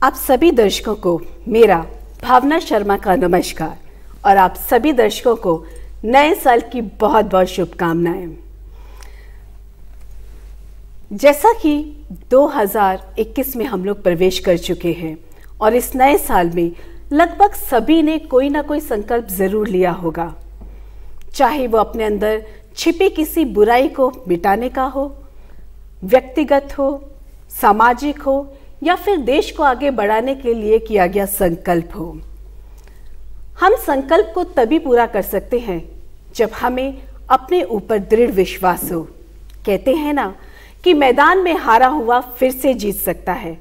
आप सभी दर्शकों को मेरा भावना शर्मा का नमस्कार और आप सभी दर्शकों को नए साल की बहुत बहुत शुभकामनाएं। जैसा कि 2021 में हम लोग प्रवेश कर चुके हैं और इस नए साल में लगभग सभी ने कोई ना कोई संकल्प जरूर लिया होगा, चाहे वो अपने अंदर छिपी किसी बुराई को मिटाने का हो, व्यक्तिगत हो, सामाजिक हो या फिर देश को आगे बढ़ाने के लिए किया गया संकल्प हो। हम संकल्प को तभी पूरा कर सकते हैं जब हमें अपने ऊपर दृढ़ विश्वास हो। कहते हैं ना कि मैदान में हारा हुआ फिर से जीत सकता है,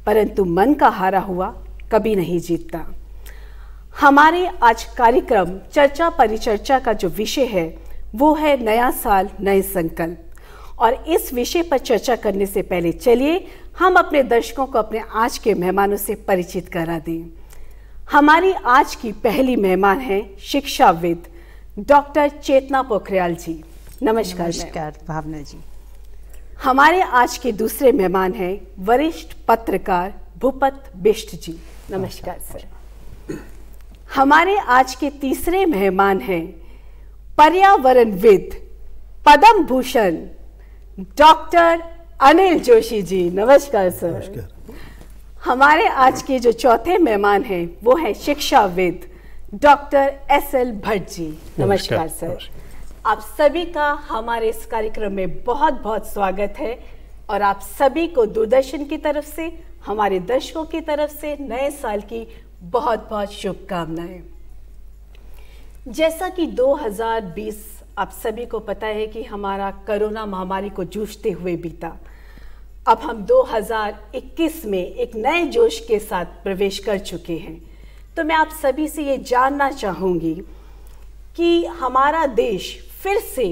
परंतु मन का हारा हुआ कभी नहीं जीतता। हमारे आज कार्यक्रम चर्चा परिचर्चा का जो विषय है वो है नया साल नए संकल्प। और इस विषय पर चर्चा करने से पहले चलिए हम अपने दर्शकों को अपने आज के मेहमानों से परिचित करा दें। हमारी आज की पहली मेहमान है शिक्षाविद डॉक्टर चेतना पोखरियाल जी। नमस्कार। नमस्कार भावना जी। हमारे आज के दूसरे मेहमान हैं वरिष्ठ पत्रकार भूपत बिष्ट जी। नमस्कार सर। हमारे आज के तीसरे मेहमान हैं पर्यावरणविद पद्म भूषण डॉक्टर अनिल जोशी जी। नमस्कार सर। नमस्कार। हमारे आज के जो चौथे मेहमान हैं वो है शिक्षाविद डॉक्टर SL भट्ट जी। नमस्कार सर। आप सभी का हमारे इस कार्यक्रम में बहुत बहुत स्वागत है और आप सभी को दूरदर्शन की तरफ से, हमारे दर्शकों की तरफ से नए साल की बहुत बहुत शुभकामनाएं। जैसा कि 2020 आप सभी को पता है कि हमारा कोरोना महामारी को जूझते हुए बीता। अब हम 2021 में एक नए जोश के साथ प्रवेश कर चुके हैं। तो मैं आप सभी से ये जानना चाहूँगी कि हमारा देश फिर से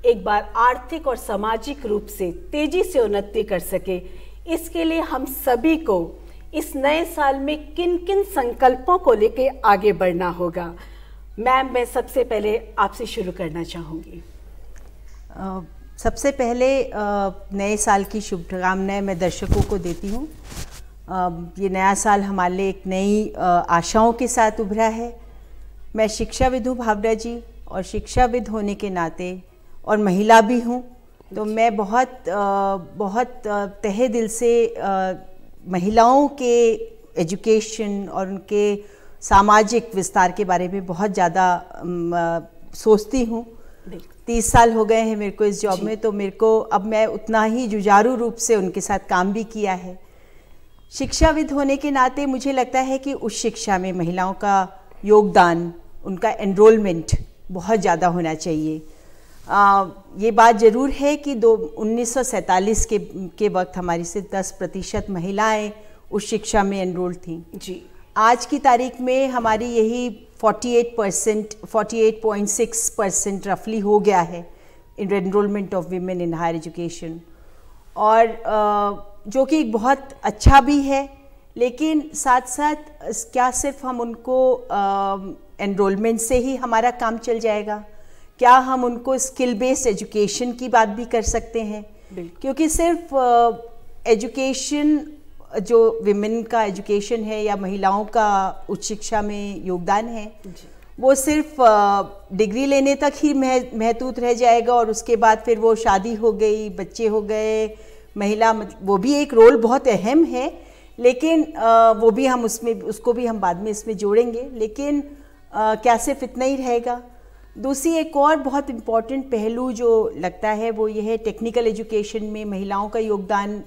एक बार आर्थिक और सामाजिक रूप से तेजी से उन्नति कर सके, इसके लिए हम सभी को इस नए साल में किन किन संकल्पों को लेके आगे बढ़ना होगा। मैम, मैं सबसे पहले आपसे शुरू करना चाहूँगी। सबसे पहले नए साल की शुभकामनाएं मैं दर्शकों को देती हूँ। ये नया साल हमारे लिए एक नई आशाओं के साथ उभरा है। मैं शिक्षाविद हूँ भावना जी, और शिक्षाविद होने के नाते और महिला भी हूँ, तो मैं बहुत तहे दिल से महिलाओं के एजुकेशन और उनके सामाजिक विस्तार के बारे में बहुत ज़्यादा सोचती हूँ। 30 साल हो गए हैं मेरे को इस जॉब में, तो मेरे को अब मैं उतना ही जुझारू रूप से उनके साथ काम भी किया है। शिक्षाविद होने के नाते मुझे लगता है कि उस शिक्षा में महिलाओं का योगदान, उनका एनरोलमेंट बहुत ज़्यादा होना चाहिए। ये बात ज़रूर है कि 1947 के वक्त हमारी सिर्फ 10% महिलाएं उस शिक्षा में एनरोल थीं जी। आज की तारीख में हमारी यही 48.6% रफली हो गया है in enrolment of women in higher education, और जो कि बहुत अच्छा भी है। लेकिन साथ साथ क्या सिर्फ हम उनको एनरोलमेंट से ही हमारा काम चल जाएगा? क्या हम उनको स्किल बेस्ड एजुकेशन की बात भी कर सकते हैं? क्योंकि सिर्फ एजुकेशन, जो विमेन का एजुकेशन है या महिलाओं का उच्च शिक्षा में योगदान है, वो सिर्फ डिग्री लेने तक ही महदूद रह जाएगा और उसके बाद फिर वो शादी हो गई, बच्चे हो गए, महिला वो भी एक रोल बहुत अहम है, लेकिन वो भी हम उसको भी हम बाद में इसमें जोड़ेंगे। लेकिन क्या सिर्फ इतना ही रहेगा? दूसरी एक और बहुत इम्पॉर्टेंट पहलू जो लगता है वो ये है, टेक्निकल एजुकेशन में महिलाओं का योगदान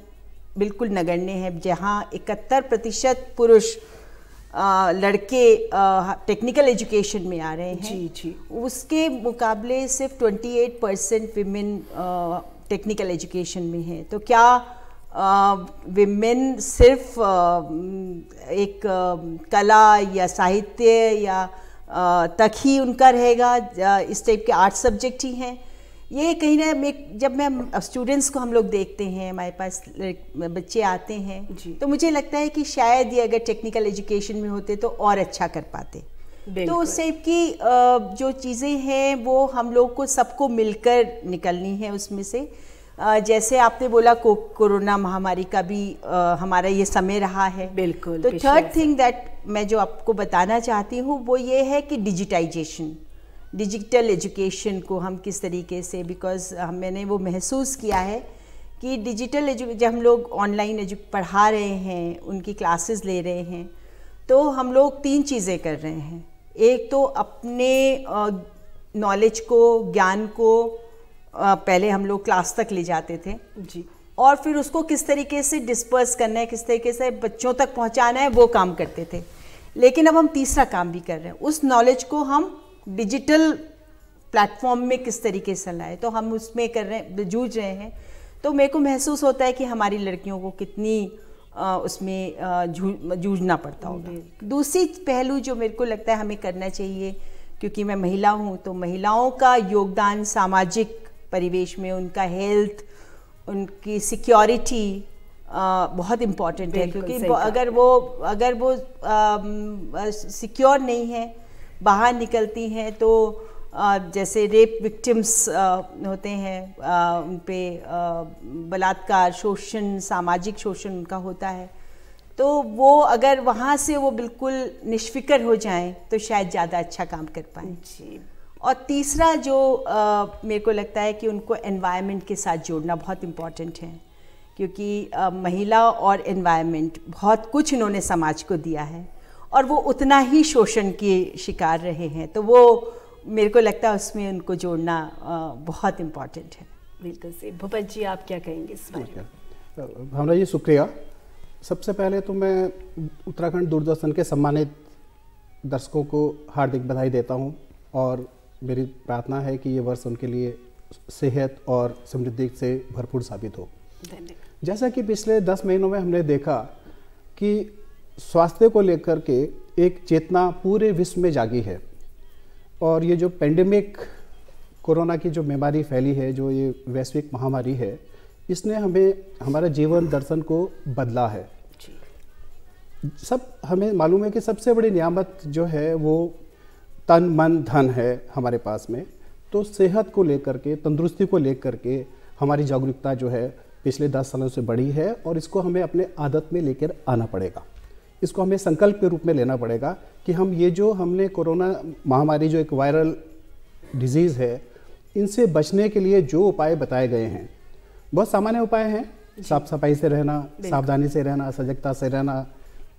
बिल्कुल नगण्य है। जहाँ 71% पुरुष लड़के टेक्निकल एजुकेशन में आ रहे हैं जी, उसके मुकाबले सिर्फ 28% विमेन टेक्निकल एजुकेशन में है। तो क्या विमेन सिर्फ एक कला या साहित्य या तक ही उनका रहेगा, इस टाइप के आर्ट सब्जेक्ट ही हैं? ये कहीं ना, जब मैं स्टूडेंट्स को हम लोग देखते हैं, हमारे पास बच्चे आते हैं, तो मुझे लगता है कि शायद ये अगर टेक्निकल एजुकेशन में होते तो और अच्छा कर पाते। तो उस टाइप की जो चीज़ें हैं वो हम लोग को सबको मिलकर निकलनी है उसमें से। जैसे आपने बोला कोरोना महामारी का भी हमारा ये समय रहा है। बिल्कुल। तो थर्ड थिंग दैट मैं जो आपको बताना चाहती हूँ वो ये है कि डिजिटाइजेशन, डिजिटल एजुकेशन को हम किस तरीके से, बिकॉज मैंने वो महसूस किया है कि डिजिटल जब हम लोग ऑनलाइन पढ़ा रहे हैं, उनकी क्लासेस ले रहे हैं, तो हम लोग 3 चीज़ें कर रहे हैं। एक तो अपने नॉलेज को, ज्ञान को पहले हम लोग क्लास तक ले जाते थे जी, और फिर उसको किस तरीके से डिस्पर्स करना है, किस तरीके से बच्चों तक पहुंचाना है, वो काम करते थे। लेकिन अब हम तीसरा काम भी कर रहे हैं, उस नॉलेज को हम डिजिटल प्लेटफॉर्म में किस तरीके से लाए, तो हम उसमें कर रहे हैं, जूझ रहे हैं। तो मेरे को महसूस होता है कि हमारी लड़कियों को कितनी उसमें जूझना पड़ता होगा। दूसरी पहलू जो मेरे को लगता है हमें करना चाहिए, क्योंकि मैं महिला हूँ, तो महिलाओं का योगदान सामाजिक परिवेश में, उनका हेल्थ, उनकी सिक्योरिटी बहुत इम्पॉर्टेंट है। क्योंकि अगर वो सिक्योर नहीं है, बाहर निकलती हैं, तो जैसे रेप विक्टिम्स होते हैं, उन पे बलात्कार, शोषण, सामाजिक शोषण उनका होता है, तो वो अगर वहाँ से वो बिल्कुल निष्फिक्र हो जाएं तो शायद ज़्यादा अच्छा काम कर पाएँ जी। और तीसरा जो मेरे को लगता है कि उनको एनवायरनमेंट के साथ जोड़ना बहुत इम्पॉर्टेंट है, क्योंकि महिला और एनवायरनमेंट बहुत कुछ इन्होंने समाज को दिया है और वो उतना ही शोषण के शिकार रहे हैं, तो वो मेरे को लगता है उसमें उनको जोड़ना बहुत इम्पॉर्टेंट है। बिल्कुल सही। भूपत जी, आप क्या कहेंगे इस बारे में? भावना जी शुक्रिया। सबसे पहले तो मैं उत्तराखंड दूरदर्शन के सम्मानित दर्शकों को हार्दिक बधाई देता हूं और मेरी प्रार्थना है कि ये वर्ष उनके लिए सेहत और समृद्धि से भरपूर साबित हो। धन्यवाद। जैसा कि पिछले 10 महीनों में हमने देखा कि स्वास्थ्य को लेकर के एक चेतना पूरे विश्व में जागी है और ये जो पेंडेमिक कोरोना की जो बीमारी फैली है, जो ये वैश्विक महामारी है, इसने हमें हमारा जीवन दर्शन को बदला है। सब हमें मालूम है कि सबसे बड़ी नियामत जो है वो तन मन धन है हमारे पास में। तो सेहत को लेकर के, तंदुरुस्ती को लेकर के हमारी जागरूकता जो है पिछले 10 सालों से बढ़ी है और इसको हमें अपने आदत में लेकर आना पड़ेगा। इसको हमें संकल्प के रूप में लेना पड़ेगा कि हम ये जो हमने कोरोना महामारी जो एक वायरल डिजीज़ है, इनसे बचने के लिए जो उपाय बताए गए हैं, बहुत सामान्य उपाय हैं। साफ सफाई से रहना, सावधानी से रहना, सजगता से रहना,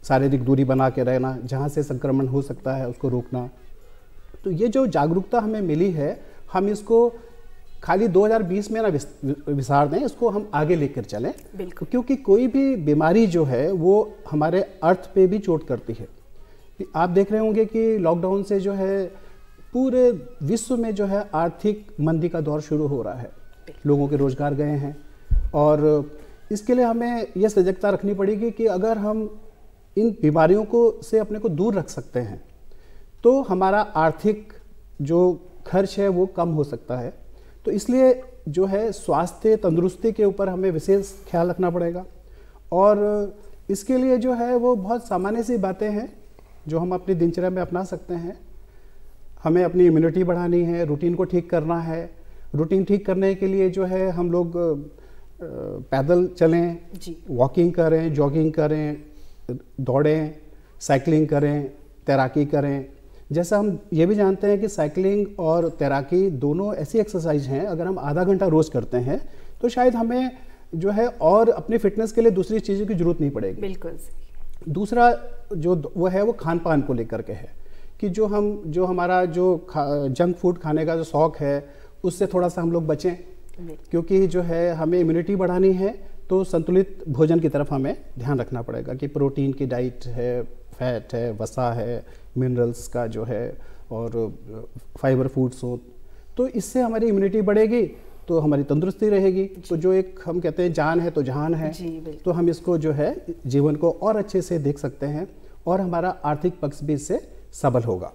शारीरिक दूरी बना के रहना, जहाँ से संक्रमण हो सकता है उसको रोकना। तो ये जो जागरूकता हमें मिली है, हम इसको खाली 2020 में ना विसार दें, इसको हम आगे लेकर चलें, क्योंकि कोई भी बीमारी जो है वो हमारे अर्थ पे भी चोट करती है। आप देख रहे होंगे कि लॉकडाउन से जो है पूरे विश्व में जो है आर्थिक मंदी का दौर शुरू हो रहा है, लोगों के रोजगार गए हैं और इसके लिए हमें यह सजगता रखनी पड़ेगी कि अगर हम इन बीमारियों को से अपने को दूर रख सकते हैं तो हमारा आर्थिक जो खर्च है वो कम हो सकता है। तो इसलिए जो है स्वास्थ्य तंदुरुस्ती के ऊपर हमें विशेष ख्याल रखना पड़ेगा और इसके लिए जो है वो बहुत सामान्य सी बातें हैं जो हम अपनी दिनचर्या में अपना सकते हैं। हमें अपनी इम्यूनिटी बढ़ानी है, रूटीन को ठीक करना है। रूटीन ठीक करने के लिए जो है हम लोग पैदल चलें, वॉकिंग करें, जॉगिंग करें, दौड़ें, साइकिलिंग करें, तैराकी करें। जैसा हम ये भी जानते हैं कि साइकिलिंग और तैराकी दोनों ऐसी एक्सरसाइज हैं, अगर हम आधा घंटा रोज़ करते हैं तो शायद हमें जो है और अपनी फिटनेस के लिए दूसरी चीज़ों की ज़रूरत नहीं पड़ेगी। बिल्कुल। दूसरा जो वो है वो खान पान को लेकर के है कि जो हमारा जो जंक फूड खाने का जो शौक़ है उससे थोड़ा सा हम लोग बचें, क्योंकि जो है हमें इम्यूनिटी बढ़ानी है तो संतुलित भोजन की तरफ हमें ध्यान रखना पड़ेगा कि प्रोटीन की डाइट है, फैट है, वसा है, मिनरल्स का जो है और फाइबर फूड्स हो, तो इससे हमारी इम्यूनिटी बढ़ेगी तो हमारी तंदुरुस्ती रहेगी। तो जो एक हम कहते हैं जान है तो जहान है, तो हम इसको जो है जीवन को और अच्छे से देख सकते हैं और हमारा आर्थिक पक्ष भी इससे सबल होगा।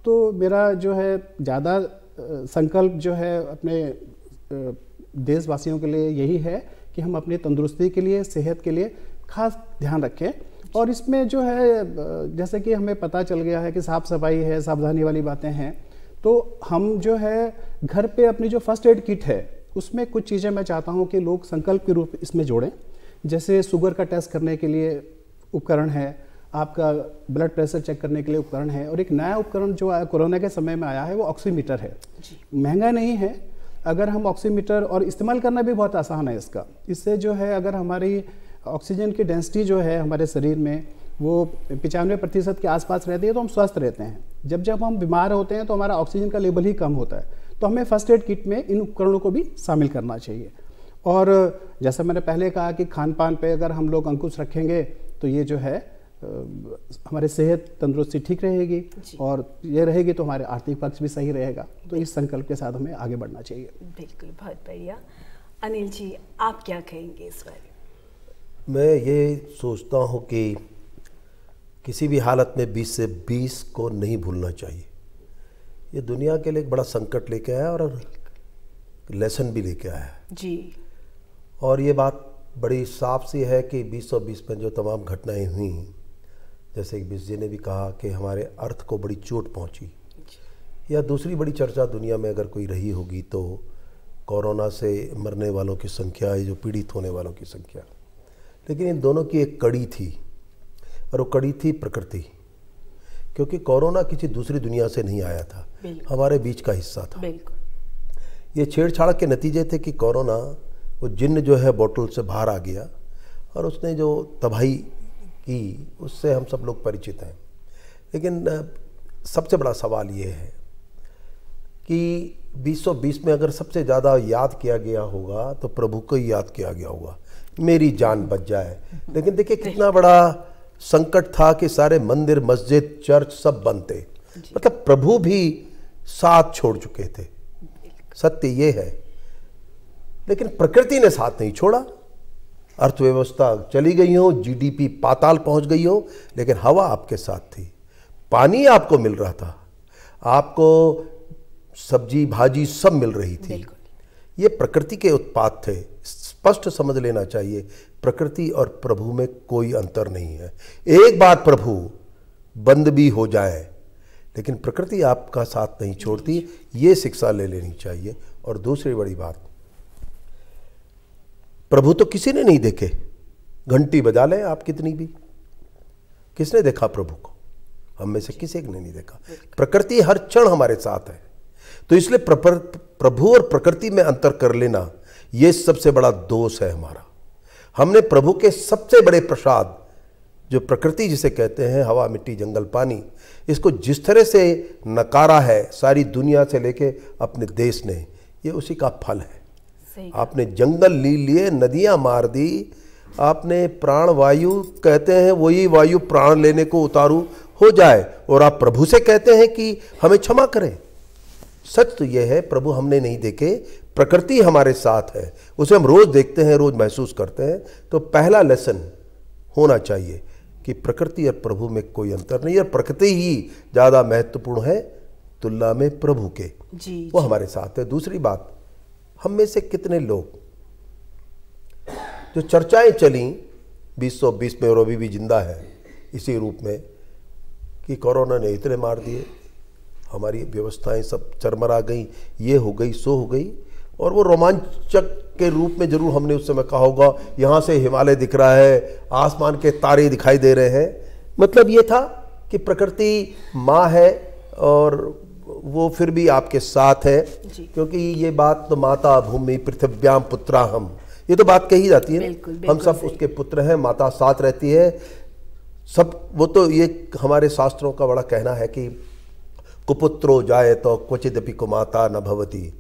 तो मेरा जो है ज़्यादा संकल्प जो है अपने देशवासियों के लिए यही है कि हम अपनी तंदुरुस्ती के लिए, सेहत के लिए खास ध्यान रखें। और इसमें जो है जैसे कि हमें पता चल गया है कि साफ़ सफाई है, सावधानी वाली बातें हैं, तो हम जो है घर पे अपनी जो फर्स्ट एड किट है उसमें कुछ चीज़ें मैं चाहता हूँ कि लोग संकल्प के रूप इसमें जोड़ें। जैसे शुगर का टेस्ट करने के लिए उपकरण है, आपका ब्लड प्रेशर चेक करने के लिए उपकरण है, और एक नया उपकरण जो आया कोरोना के समय में आया है वो ऑक्सीमीटर है। महंगा नहीं है, अगर हम ऑक्सीमीटर, और इस्तेमाल करना भी बहुत आसान है इसका। इससे जो है अगर हमारी ऑक्सीजन की डेंसिटी जो है हमारे शरीर में वो 95% के आसपास रहती है तो हम स्वस्थ रहते हैं। जब जब हम बीमार होते हैं तो हमारा ऑक्सीजन का लेवल ही कम होता है, तो हमें फर्स्ट एड किट में इन उपकरणों को भी शामिल करना चाहिए। और जैसा मैंने पहले कहा कि खान पान पे अगर हम लोग अंकुश रखेंगे तो ये जो है हमारी सेहत तंदुरुस्ती ठीक रहेगी, और ये रहेगी तो हमारे आर्थिक पक्ष भी सही रहेगा। तो इस संकल्प के साथ हमें आगे बढ़ना चाहिए। बिल्कुल, बहुत बढ़िया। अनिल जी, आप क्या कहेंगे इस बारे में? मैं ये सोचता हूँ कि किसी भी हालत में 20 से 20 को नहीं भूलना चाहिए। ये दुनिया के लिए एक बड़ा संकट लेके आया और लेसन भी लेके आया है जी। और ये बात बड़ी साफ सी है कि 2020 में जो तमाम घटनाएं हुई, जैसे कि बीस जी ने भी कहा कि हमारे अर्थ को बड़ी चोट पहुंची, या दूसरी बड़ी चर्चा दुनिया में अगर कोई रही होगी तो कोरोना से मरने वालों की संख्या, ये जो पीड़ित होने वालों की संख्या। लेकिन इन दोनों की एक कड़ी थी, और वो कड़ी थी प्रकृति, क्योंकि कोरोना किसी दूसरी दुनिया से नहीं आया था, हमारे बीच का हिस्सा था। ये छेड़छाड़ के नतीजे थे कि कोरोना, वो जिन्न जो है बोतल से बाहर आ गया और उसने जो तबाही की उससे हम सब लोग परिचित हैं। लेकिन सबसे बड़ा सवाल ये है कि 2020 में अगर सबसे ज़्यादा याद किया गया होगा तो प्रभु को ही याद किया गया होगा, मेरी जान बच जाए। लेकिन देखिए कितना बड़ा संकट था कि सारे मंदिर, मस्जिद, चर्च सब बंद थे, मतलब प्रभु भी साथ छोड़ चुके थे। सत्य ये है, लेकिन प्रकृति ने साथ नहीं छोड़ा। अर्थव्यवस्था चली गई हो, जीडीपी पाताल पहुंच गई हो, लेकिन हवा आपके साथ थी, पानी आपको मिल रहा था, आपको सब्जी भाजी सब मिल रही थी। ये प्रकृति के उत्पाद थे। स्पष्ट समझ लेना चाहिए, प्रकृति और प्रभु में कोई अंतर नहीं है। एक बार प्रभु बंद भी हो जाए लेकिन प्रकृति आपका साथ नहीं छोड़ती, ये शिक्षा ले लेनी चाहिए। और दूसरी बड़ी बात, प्रभु तो किसी ने नहीं देखे, घंटी बजा लें आप कितनी भी, किसने देखा प्रभु को? हम में से किसी ने नहीं देखा। प्रकृति हर क्षण हमारे साथ है, तो इसलिए प्रभु और प्रकृति में अंतर कर लेना ये सबसे बड़ा दोष है हमारा। हमने प्रभु के सबसे बड़े प्रसाद, जो प्रकृति जिसे कहते हैं, हवा, मिट्टी, जंगल, पानी, इसको जिस तरह से नकारा है सारी दुनिया से लेके अपने देश ने, ये उसी का फल है। आपने जंगल ली लिए, नदियां मार दी, आपने प्राण वायु कहते हैं वही वायु प्राण लेने को उतारू हो जाए, और आप प्रभु से कहते हैं कि हमें क्षमा करें। सच तो यह है, प्रभु हमने नहीं देखे, प्रकृति हमारे साथ है, उसे हम रोज देखते हैं, रोज महसूस करते हैं। तो पहला लेसन होना चाहिए कि प्रकृति और प्रभु में कोई अंतर नहीं है, प्रकृति ही ज़्यादा महत्वपूर्ण है तुलना में प्रभु के, वो हमारे साथ है। दूसरी बात, हम में से कितने लोग, जो चर्चाएं चली 2020 में और अभी भी जिंदा है इसी रूप में कि कोरोना ने इतने मार दिए, हमारी व्यवस्थाएं सब चरमरा गई, ये हो गई, सो हो गई, और वो रोमांचक के रूप में जरूर हमने उस समय कहा होगा, यहाँ से हिमालय दिख रहा है, आसमान के तारे दिखाई दे रहे हैं। मतलब ये था कि प्रकृति माँ है और वो फिर भी आपके साथ है, क्योंकि ये बात तो माता भूमि पृथिव्याम पुत्रा हम, ये तो बात कही जाती है। बिल्कुल, बिल्कुल, हम सब उसके पुत्र हैं, माता साथ रहती है सब। वो तो ये हमारे शास्त्रों का बड़ा कहना है कि कुपुत्रो जाए तो क्वचिदपि कुमाता न भवती।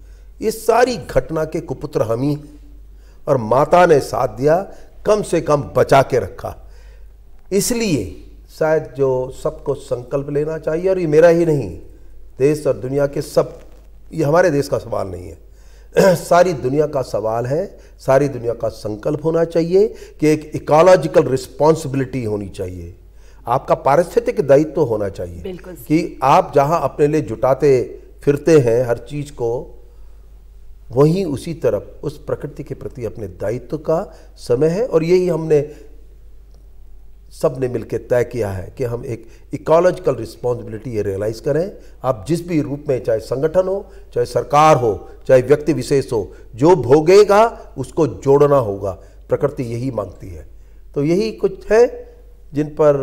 इस सारी घटना के कुपुत्र हम ही, और माता ने साथ दिया, कम से कम बचा के रखा। इसलिए शायद जो सबको संकल्प लेना चाहिए, और ये मेरा ही नहीं, देश और दुनिया के सब, ये हमारे देश का सवाल नहीं है, सारी दुनिया का सवाल है, सारी दुनिया का संकल्प होना चाहिए कि एक इकोलॉजिकल रिस्पॉन्सिबिलिटी होनी चाहिए, आपका पारिस्थितिक दायित्व होना चाहिए कि आप जहां अपने लिए जुटाते फिरते हैं हर चीज को, वहीं उसी तरफ उस प्रकृति के प्रति अपने दायित्व का समय है। और यही हमने सब ने मिलकर तय किया है कि हम एक इकोलॉजिकल रिस्पॉन्सिबिलिटी ये रियलाइज करें। आप जिस भी रूप में, चाहे संगठन हो, चाहे सरकार हो, चाहे व्यक्ति विशेष हो, जो भोगेगा उसको जोड़ना होगा। प्रकृति यही मांगती है। तो यही कुछ है जिन पर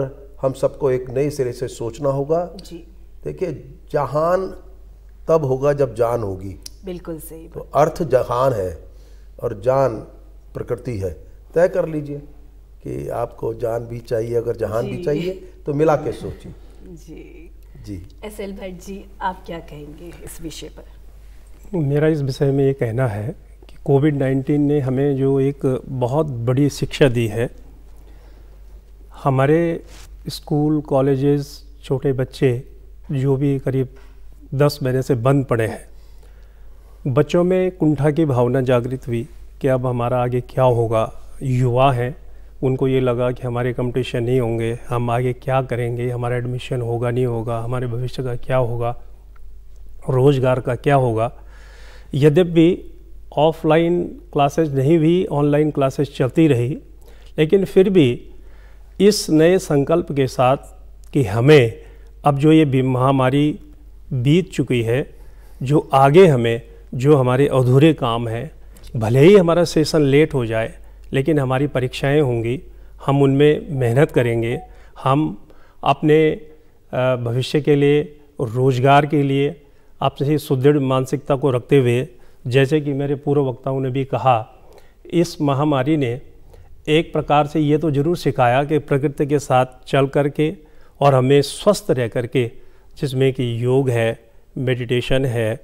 हम सबको एक नए सिरे से सोचना होगा। जी, देखिए, जहान तब होगा जब जान होगी। बिल्कुल सही। तो अर्थ जहान है और जान प्रकृति है। तय कर लीजिए कि आपको जान भी चाहिए, अगर जहान भी चाहिए तो मिला के सोचिए। जी जी, SL भट्ट जी, आप क्या कहेंगे इस विषय पर? मेरा इस विषय में ये कहना है कि कोविड-19 ने हमें जो एक बहुत बड़ी शिक्षा दी है, हमारे स्कूल, कॉलेजेस, छोटे बच्चे जो भी करीब 10 महीने से बंद पड़े हैं, बच्चों में कुंठा की भावना जागृत हुई कि अब हमारा आगे क्या होगा। युवा हैं, उनको ये लगा कि हमारे कंपटीशन नहीं होंगे, हम आगे क्या करेंगे, हमारा एडमिशन होगा नहीं होगा, हमारे भविष्य का क्या होगा, रोज़गार का क्या होगा। यद्यपि ऑफलाइन क्लासेस नहीं भी, ऑनलाइन क्लासेस चलती रही, लेकिन फिर भी इस नए संकल्प के साथ कि हमें अब जो ये महामारी बीत चुकी है, जो आगे हमें जो हमारे अधूरे काम हैं, भले ही हमारा सेशन लेट हो जाए लेकिन हमारी परीक्षाएं होंगी, हम उनमें मेहनत करेंगे, हम अपने भविष्य के लिए, रोज़गार के लिए अपनी सुदृढ़ मानसिकता को रखते हुए, जैसे कि मेरे पूर्व वक्ताओं ने भी कहा, इस महामारी ने एक प्रकार से ये तो ज़रूर सिखाया कि प्रकृति के साथ चल करके और हमें स्वस्थ रह करके, जिसमें कि योग है, मेडिटेशन है,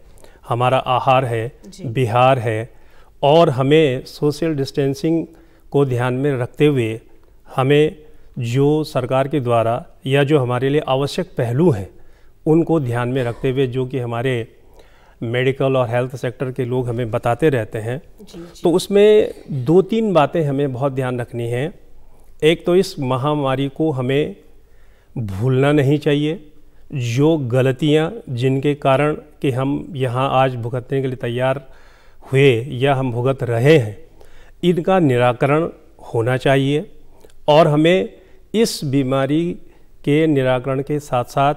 हमारा आहार है, विहार है, और हमें सोशल डिस्टेंसिंग को ध्यान में रखते हुए हमें जो सरकार के द्वारा या जो हमारे लिए आवश्यक पहलू हैं उनको ध्यान में रखते हुए, जो कि हमारे मेडिकल और हेल्थ सेक्टर के लोग हमें बताते रहते हैं, तो उसमें 2-3 बातें हमें बहुत ध्यान रखनी हैं। एक तो इस महामारी को हमें भूलना नहीं चाहिए। जो गलतियां जिनके कारण कि हम यहाँ आज भुगतने के लिए तैयार हुए या हम भुगत रहे हैं, इनका निराकरण होना चाहिए। और हमें इस बीमारी के निराकरण के साथ साथ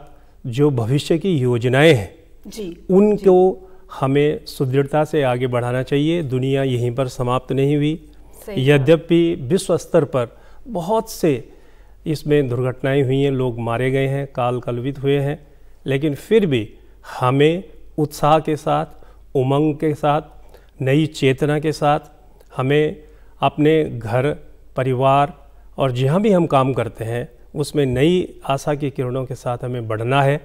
जो भविष्य की योजनाएं हैं उनको हमें सुदृढ़ता से आगे बढ़ाना चाहिए। दुनिया यहीं पर समाप्त नहीं हुई। यद्यपि विश्व स्तर पर बहुत से इसमें दुर्घटनाएं हुई हैं, लोग मारे गए हैं, काल कलवित हुए हैं, लेकिन फिर भी हमें उत्साह के साथ, उमंग के साथ, नई चेतना के साथ हमें अपने घर, परिवार और जहाँ भी हम काम करते हैं उसमें नई आशा की किरणों के साथ हमें बढ़ना है।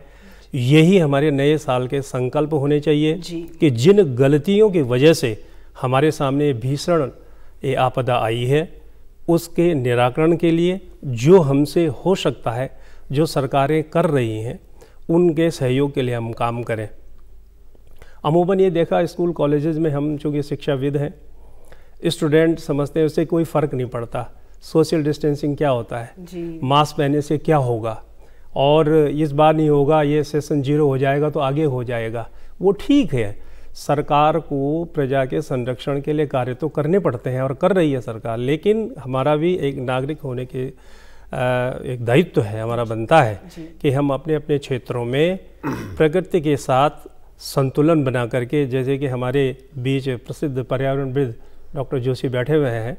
यही हमारे नए साल के संकल्प होने चाहिए कि जिन गलतियों की वजह से हमारे सामने भीषण ये आपदा आई है, उसके निराकरण के लिए जो हमसे हो सकता है, जो सरकारें कर रही हैं, उनके सहयोग के लिए हम काम करें। अमूमन ये देखा स्कूल कॉलेजेस में, हम चूँकि शिक्षाविद हैं, स्टूडेंट समझते हैं उससे कोई फ़र्क नहीं पड़ता, सोशल डिस्टेंसिंग क्या होता है, मास्क पहनने से क्या होगा, और इस बार नहीं होगा, ये सेशन 0 हो जाएगा तो आगे हो जाएगा। वो ठीक है, सरकार को प्रजा के संरक्षण के लिए कार्य तो करने पड़ते हैं और कर रही है सरकार, लेकिन हमारा भी एक नागरिक होने के एक दायित्व है, हमारा बनता है कि हम अपने अपने क्षेत्रों में प्रकृति के साथ संतुलन बना करके, जैसे कि हमारे बीच प्रसिद्ध पर्यावरणविद डॉक्टर जोशी बैठे हुए हैं,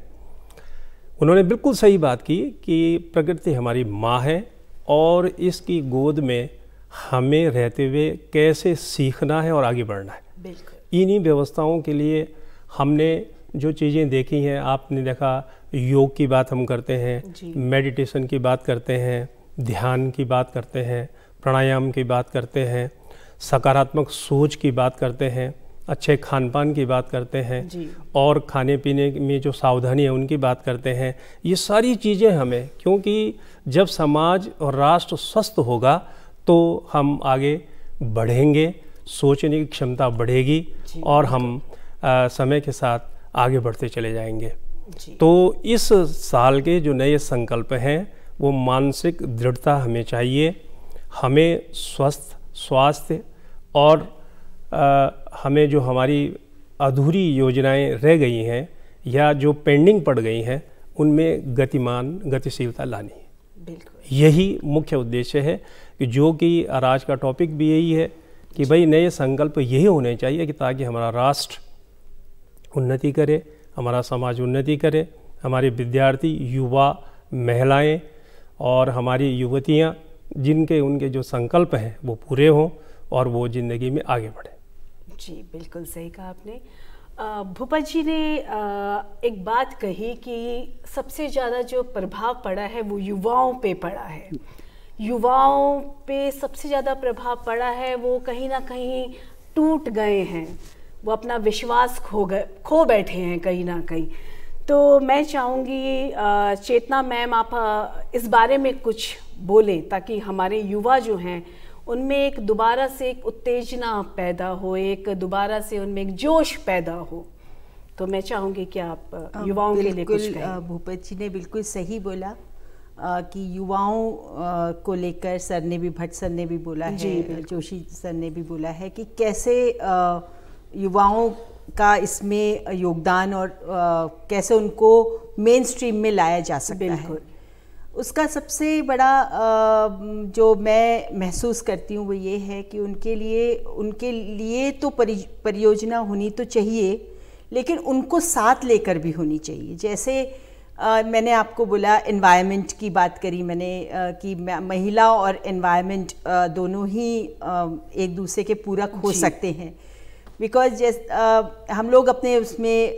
उन्होंने बिल्कुल सही बात की कि प्रकृति हमारी माँ है और इसकी गोद में हमें रहते हुए कैसे सीखना है और आगे बढ़ना है। इन्हीं व्यवस्थाओं के लिए हमने जो चीज़ें देखी हैं, आपने देखा योग की बात हम करते हैं, मेडिटेशन की बात करते हैं, ध्यान की बात करते हैं, प्राणायाम की बात करते हैं, सकारात्मक सोच की बात करते हैं, अच्छे खान पान की बात करते हैं, और खाने पीने में जो सावधानी है उनकी बात करते हैं। ये सारी चीज़ें हमें, क्योंकि जब समाज और राष्ट्र स्वस्थ होगा तो हम आगे बढ़ेंगे, सोचने की क्षमता बढ़ेगी और हम समय के साथ आगे बढ़ते चले जाएंगे। तो इस साल के जो नए संकल्प हैं वो मानसिक दृढ़ता हमें चाहिए, हमें स्वस्थ स्वास्थ्य और हमें जो हमारी अधूरी योजनाएं रह गई हैं या जो पेंडिंग पड़ गई हैं उनमें गतिशीलता लानी है। बिल्कुल यही मुख्य उद्देश्य है कि जो कि आज का टॉपिक भी यही है कि भाई नए संकल्प यही होने चाहिए कि ताकि हमारा राष्ट्र उन्नति करे, हमारा समाज उन्नति करे, हमारे विद्यार्थी, युवा, महिलाएं और हमारी युवतियां जिनके उनके जो संकल्प हैं वो पूरे हों और वो ज़िंदगी में आगे बढ़े। जी बिल्कुल सही कहा आपने। भूपत जी ने एक बात कही कि सबसे ज़्यादा जो प्रभाव पड़ा है वो युवाओं पे पड़ा है। युवाओं पे सबसे ज़्यादा प्रभाव पड़ा है, वो कहीं ना कहीं टूट गए हैं, वो अपना विश्वास खो बैठे हैं कहीं ना कहीं। तो मैं चाहूँगी चेतना मैम आप इस बारे में कुछ बोलें ताकि हमारे युवा जो हैं उनमें एक दोबारा से एक उत्तेजना पैदा हो, एक दोबारा से उनमें एक जोश पैदा हो। तो मैं चाहूँगी कि आप युवाओं के लिए कुछ कहें। भूपत जी ने बिल्कुल सही बोला कि युवाओं को लेकर सर ने भी, भट्ट सर ने भी बोला है, जोशी सर ने भी बोला है कि कैसे युवाओं का इसमें योगदान और कैसे उनको मेन स्ट्रीम में लाया जा सकता है। उसका सबसे बड़ा जो मैं महसूस करती हूँ वो ये है कि उनके लिए तो परियोजना होनी तो चाहिए, लेकिन उनको साथ लेकर भी होनी चाहिए। जैसे मैंने आपको बोला, एनवायरनमेंट की बात करी मैंने कि महिला और एनवायरनमेंट दोनों ही एक दूसरे के पूरक हो सकते हैं। बिकॉज हम लोग अपने उसमें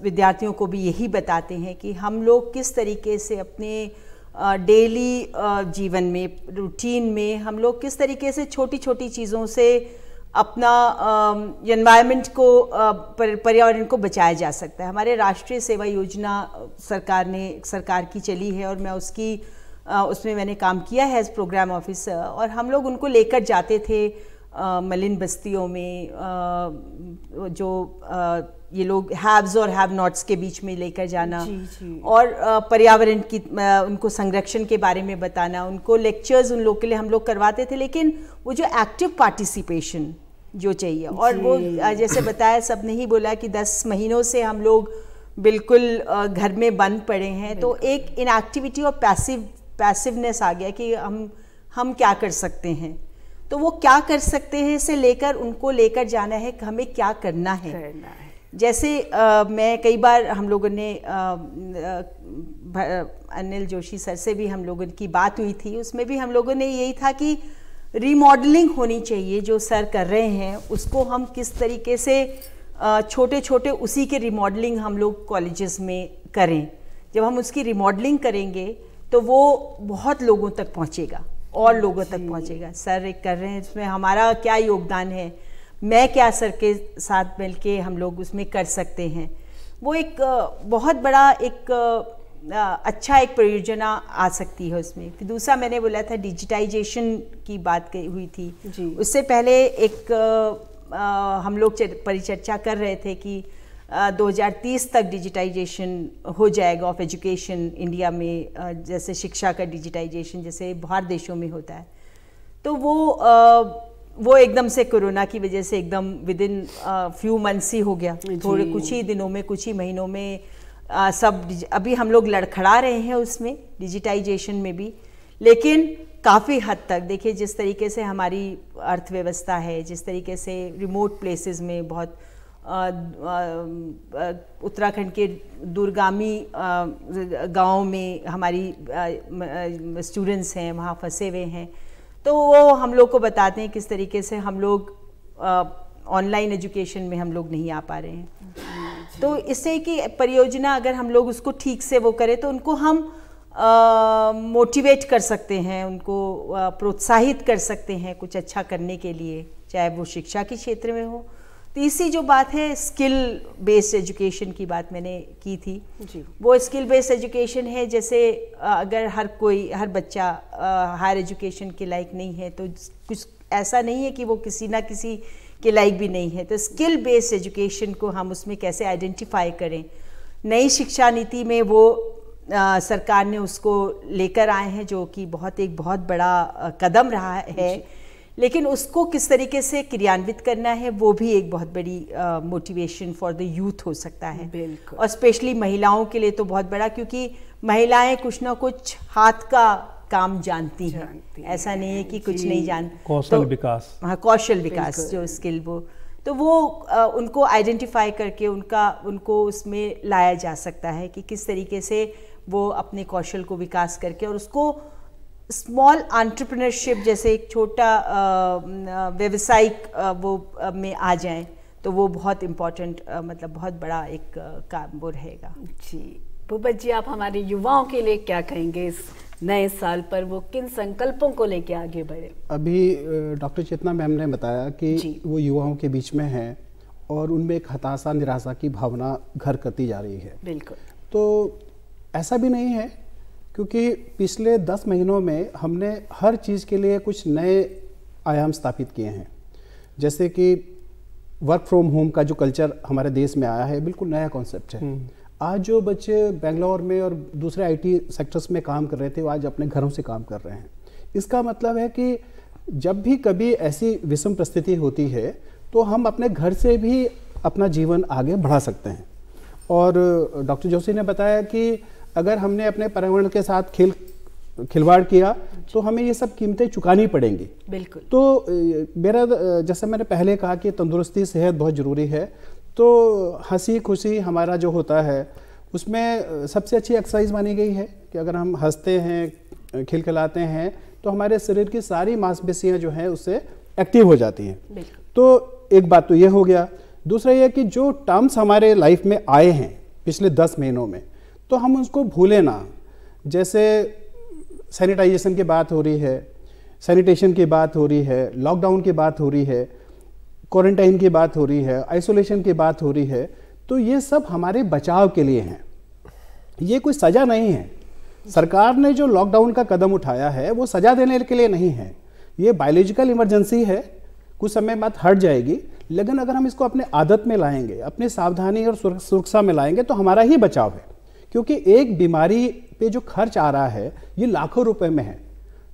विद्यार्थियों को भी यही बताते हैं कि हम लोग किस तरीके से अपने डेली जीवन में, रूटीन में हम लोग किस तरीके से छोटी छोटी चीज़ों से अपना एनवायरनमेंट को, पर्यावरण को बचाया जा सकता है। हमारे राष्ट्रीय सेवा योजना सरकार की चली है और मैं उसमें मैंने काम किया है एज प्रोग्राम ऑफिसर, और हम लोग उनको लेकर जाते थे मलिन बस्तियों में, जो ये लोग हैव्स और हैव नॉट्स के बीच में लेकर जाना और पर्यावरण की उनको संरक्षण के बारे में बताना। उनको लेक्चर्स उन लोग के लिए हम लोग करवाते थे, लेकिन वो जो एक्टिव पार्टिसिपेशन जो चाहिए, और वो जैसे बताया, सबने ही बोला कि 10 महीनों से हम लोग बिल्कुल घर में बंद पड़े हैं, तो एक इनएक्टिविटी और पैसिवनेस आ गया कि हम क्या कर सकते हैं। तो वो क्या कर सकते हैं से लेकर उनको लेकर जाना है कि हमें क्या करना है। जैसे मैं कई बार हम लोगों ने अनिल जोशी सर से भी हम लोगों की बात हुई थी, उसमें भी हम लोगों ने यही था कि रीमॉडलिंग होनी चाहिए। जो सर कर रहे हैं उसको हम किस तरीके से छोटे छोटे उसी के रीमॉडलिंग हम लोग कॉलेजेस में करें। जब हम उसकी रीमॉडलिंग करेंगे तो वो बहुत लोगों तक पहुंचेगा और लोगों तक पहुंचेगा। सर एक कर रहे हैं, इसमें हमारा क्या योगदान है, मैं क्या सर के साथ मिलके हम लोग उसमें कर सकते हैं। वो एक बहुत बड़ा एक अच्छा एक परियोजना आ सकती है उसमें। फिर दूसरा मैंने बोला था डिजिटाइजेशन की बात हुई थी जी। उससे पहले एक हम लोग परिचर्चा कर रहे थे कि 2030 तक डिजिटाइजेशन हो जाएगा ऑफ एजुकेशन इंडिया में, जैसे शिक्षा का डिजिटाइजेशन जैसे बाहर देशों में होता है। तो वो एकदम से कोरोना की वजह से एकदम विद इन फ्यू मंथ्स ही हो गया, थोड़े कुछ ही दिनों में, कुछ ही महीनों में सब अभी हम लोग लड़खड़ा रहे हैं उसमें डिजिटाइजेशन में भी। लेकिन काफ़ी हद तक देखिए जिस तरीके से हमारी अर्थव्यवस्था है, जिस तरीके से रिमोट प्लेसेस में बहुत उत्तराखंड के दूरगामी गाँव में हमारी स्टूडेंट्स हैं, वहाँ फंसे हुए हैं, तो वो हम लोग को बताते हैं किस तरीके से हम लोग ऑनलाइन एजुकेशन में हम लोग नहीं आ पा रहे हैं। तो इससे कि परियोजना अगर हम लोग उसको ठीक से वो करें तो उनको हम मोटिवेट कर सकते हैं, उनको प्रोत्साहित कर सकते हैं कुछ अच्छा करने के लिए, चाहे वो शिक्षा के क्षेत्र में हो। तीसरी जो बात है स्किल बेस्ड एजुकेशन की बात मैंने की थी जी। वो स्किल बेस्ड एजुकेशन है, जैसे अगर हर बच्चा हायर एजुकेशन के लायक नहीं है तो कुछ ऐसा नहीं है कि वो किसी ना किसी के लायक भी नहीं है। तो स्किल बेस्ड एजुकेशन को हम उसमें कैसे आइडेंटिफाई करें। नई शिक्षा नीति में वो सरकार ने उसको लेकर आए हैं, जो कि एक बहुत बड़ा कदम रहा है, लेकिन उसको किस तरीके से क्रियान्वित करना है वो भी एक बहुत बड़ी मोटिवेशन फॉर द यूथ हो सकता है, और स्पेशली महिलाओं के लिए तो बहुत बड़ा, क्योंकि महिलाएं कुछ ना कुछ हाथ का काम जानती हैं, जानती हैं। ऐसा नहीं है कि कुछ नहीं जान। कौशल विकास। हाँ, कौशल विकास, जो स्किल वो उनको आइडेंटिफाई करके उनको उसमें लाया जा सकता है कि किस तरीके से वो अपने कौशल को विकास करके और उसको स्मॉल एंटरप्रेन्योरशिप जैसे एक छोटा व्यवसायिक में आ जाएं, तो वो बहुत इम्पोर्टेंट मतलब बहुत बड़ा एक काम वो रहेगा। जी भूपत जी, आप हमारे युवाओं के लिए क्या कहेंगे? इस नए साल पर वो किन संकल्पों को लेके आगे बढ़े? अभी डॉक्टर चेतना मैम ने बताया कि वो युवाओं के बीच में हैं और उनमें एक हताशा निराशा की भावना घर करती जा रही है। बिल्कुल। तो ऐसा भी नहीं है, क्योंकि पिछले 10 महीनों में हमने हर चीज़ के लिए कुछ नए आयाम स्थापित किए हैं। जैसे कि वर्क फ्रॉम होम का जो कल्चर हमारे देश में आया है, बिल्कुल नया कॉन्सेप्ट है। आज जो बच्चे बेंगलोर में और दूसरे आईटी सेक्टर्स में काम कर रहे थे, वो आज अपने घरों से काम कर रहे हैं। इसका मतलब है कि जब भी कभी ऐसी विषम परिस्थिति होती है तो हम अपने घर से भी अपना जीवन आगे बढ़ा सकते हैं। और डॉक्टर जोशी ने बताया कि अगर हमने अपने पर्यावरण के साथ खिलवाड़ किया तो हमें ये सब कीमतें चुकानी पड़ेंगी। बिल्कुल। तो मेरा, जैसे मैंने पहले कहा कि तंदुरुस्ती सेहत बहुत ज़रूरी है, तो हंसी खुशी हमारा जो होता है उसमें सबसे अच्छी एक्सरसाइज मानी गई है कि अगर हम हंसते हैं, खिलखिलाते हैं, तो हमारे शरीर की सारी मांसपेशियां जो हैं उससे एक्टिव हो जाती हैं। तो एक बात तो ये हो गया। दूसरा ये कि जो टर्म्स हमारे लाइफ में आए हैं पिछले 10 महीनों में, तो हम उसको भूलें ना। जैसे सैनिटाइजेशन की बात हो रही है, सैनिटेशन की बात हो रही है, लॉकडाउन की बात हो रही है, क्वारंटाइन की बात हो रही है, आइसोलेशन की बात हो रही है, तो ये सब हमारे बचाव के लिए हैं। ये कोई सज़ा नहीं है। सरकार ने जो लॉकडाउन का कदम उठाया है वो सज़ा देने के लिए नहीं है। ये बायोलॉजिकल इमरजेंसी है, कुछ समय बाद हट जाएगी, लेकिन अगर हम इसको अपने आदत में लाएंगे, अपने सावधानी और सुरक्षा में लाएंगे, तो हमारा ही बचाव है। क्योंकि एक बीमारी पे जो खर्च आ रहा है ये लाखों रुपए में है।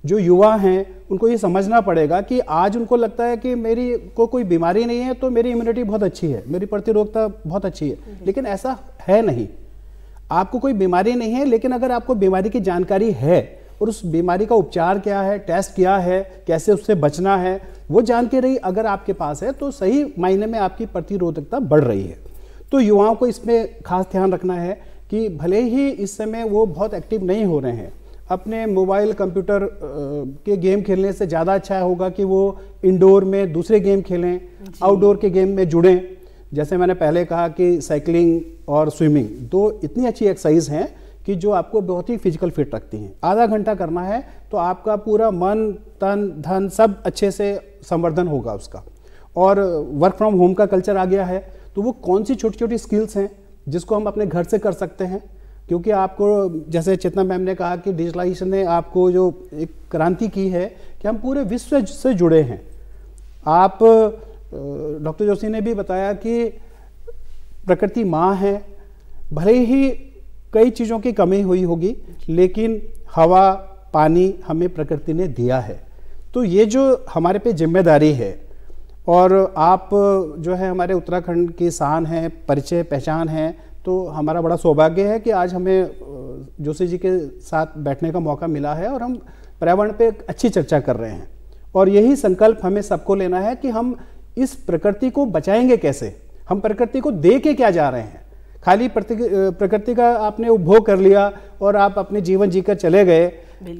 जो युवा हैं उनको ये समझना पड़ेगा कि आज उनको लगता है कि मेरी को कोई बीमारी नहीं है तो मेरी इम्यूनिटी बहुत अच्छी है, मेरी प्रतिरोधकता बहुत अच्छी है, लेकिन ऐसा है नहीं। आपको कोई बीमारी नहीं है, लेकिन अगर आपको बीमारी की जानकारी है और उस बीमारी का उपचार क्या है, टेस्ट क्या है, कैसे उससे बचना है, वो जानकारी अगर आपके पास है तो सही मायने में आपकी प्रतिरोधकता बढ़ रही है। तो युवाओं को इसमें खास ध्यान रखना है कि भले ही इस समय वो बहुत एक्टिव नहीं हो रहे हैं, अपने मोबाइल कंप्यूटर के गेम खेलने से ज़्यादा अच्छा होगा कि वो इंडोर में दूसरे गेम खेलें, आउटडोर के गेम में जुड़ें। जैसे मैंने पहले कहा कि साइकिलिंग और स्विमिंग 2 इतनी अच्छी एक्सरसाइज हैं कि जो आपको बहुत ही फिजिकल फिट रखती हैं। आधा घंटा करना है तो आपका पूरा मन, तन, धन सब अच्छे से संवर्धन होगा उसका। और वर्क फ्रॉम होम का कल्चर आ गया है, तो वो कौन सी छोटी छोटी स्किल्स हैं जिसको हम अपने घर से कर सकते हैं। क्योंकि आपको, जैसे चेतना मैम ने कहा कि डिजिटलाइजेशन ने आपको जो एक क्रांति की है कि हम पूरे विश्व से जुड़े हैं। आप, डॉक्टर जोशी ने भी बताया कि प्रकृति माँ है, भले ही कई चीज़ों की कमी हुई होगी, लेकिन हवा, पानी हमें प्रकृति ने दिया है। तो ये जो हमारे पे जिम्मेदारी है, और आप जो है हमारे उत्तराखंड की शान है, परिचय पहचान है, तो हमारा बड़ा सौभाग्य है कि आज हमें जोशी जी के साथ बैठने का मौका मिला है और हम पर्यावरण पे एक अच्छी चर्चा कर रहे हैं। और यही संकल्प हमें सबको लेना है कि हम इस प्रकृति को बचाएंगे कैसे। हम प्रकृति को दे के क्या जा रहे हैं? खाली प्रकृति का आपने उपभोग कर लिया और आप अपने जीवन जीकर चले गए,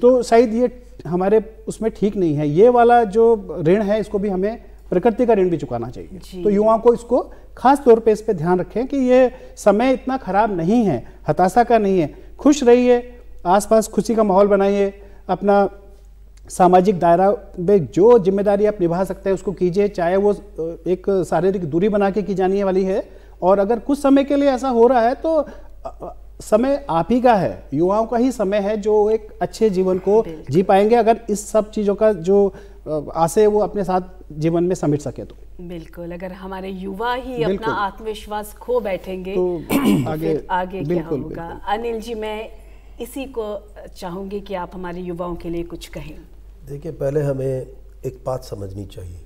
तो शायद ये हमारे उसमें ठीक नहीं है। ये वाला जो ऋण है इसको भी हमें, प्रकृति का ऋण भी चुकाना चाहिए। तो युवाओं को इसको खास तौर पे इस पे ध्यान रखें कि ये समय इतना खराब नहीं है, हताशा का नहीं है। खुश रहिए, आसपास खुशी का माहौल बनाइए, अपना सामाजिक दायरा में जो जिम्मेदारी आप निभा सकते हैं उसको कीजिए, चाहे वो एक शारीरिक दूरी बना के की जाने वाली है। और अगर कुछ समय के लिए ऐसा हो रहा है तो समय आप ही का है, युवाओं का ही समय है जो एक अच्छे जीवन को जी पाएंगे अगर इस सब चीज़ों का जो आशय वो अपने साथ जीवन में समेट सके तो। बिल्कुल, अगर हमारे युवा ही अपना आत्मविश्वास खो बैठेंगे तो आगे क्या होगा? अनिल जी, मैं इसी को चाहूंगी कि आप हमारे युवाओं के लिए कुछ कहें। देखिए, पहले हमें एक बात समझनी चाहिए,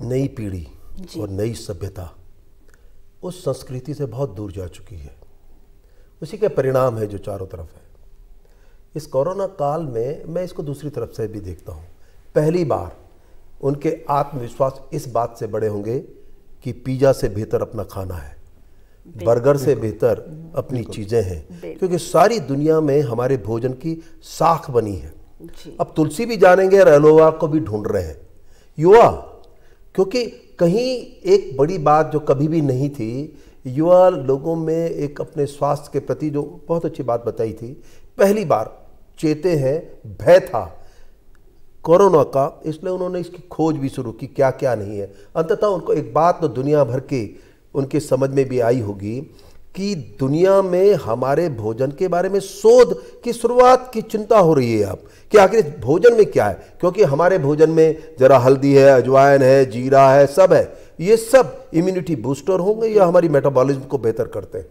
नई पीढ़ी और नई सभ्यता उस संस्कृति से बहुत दूर जा चुकी है। उसी के परिणाम है जो चारों तरफ है। इस कोरोना काल में मैं इसको दूसरी तरफ से भी देखता हूँ। पहली बार उनके आत्मविश्वास इस बात से बड़े होंगे कि पिज़्ज़ा से बेहतर अपना खाना है, बर्गर से बेहतर अपनी चीज़ें हैं, क्योंकि सारी दुनिया में हमारे भोजन की साख बनी है। अब तुलसी भी जानेंगे और एलोवेरा को भी ढूंढ रहे हैं युवा, क्योंकि कहीं एक बड़ी बात जो कभी भी नहीं थी, युवा लोगों में एक अपने स्वास्थ्य के प्रति जो बहुत अच्छी बात बताई थी, पहली बार चेते हैं। भय था कोरोना का, इसलिए उन्होंने इसकी खोज भी शुरू की, क्या क्या नहीं है। अंततः उनको एक बात तो दुनिया भर के उनके समझ में भी आई होगी कि दुनिया में हमारे भोजन के बारे में शोध की शुरुआत की चिंता हो रही है अब कि आखिर भोजन में क्या है, क्योंकि हमारे भोजन में जरा हल्दी है, अजवाइन है, जीरा है, सब है। ये सब इम्यूनिटी बूस्टर होंगे या हमारी मेटाबॉलिज्म को बेहतर करते हैं।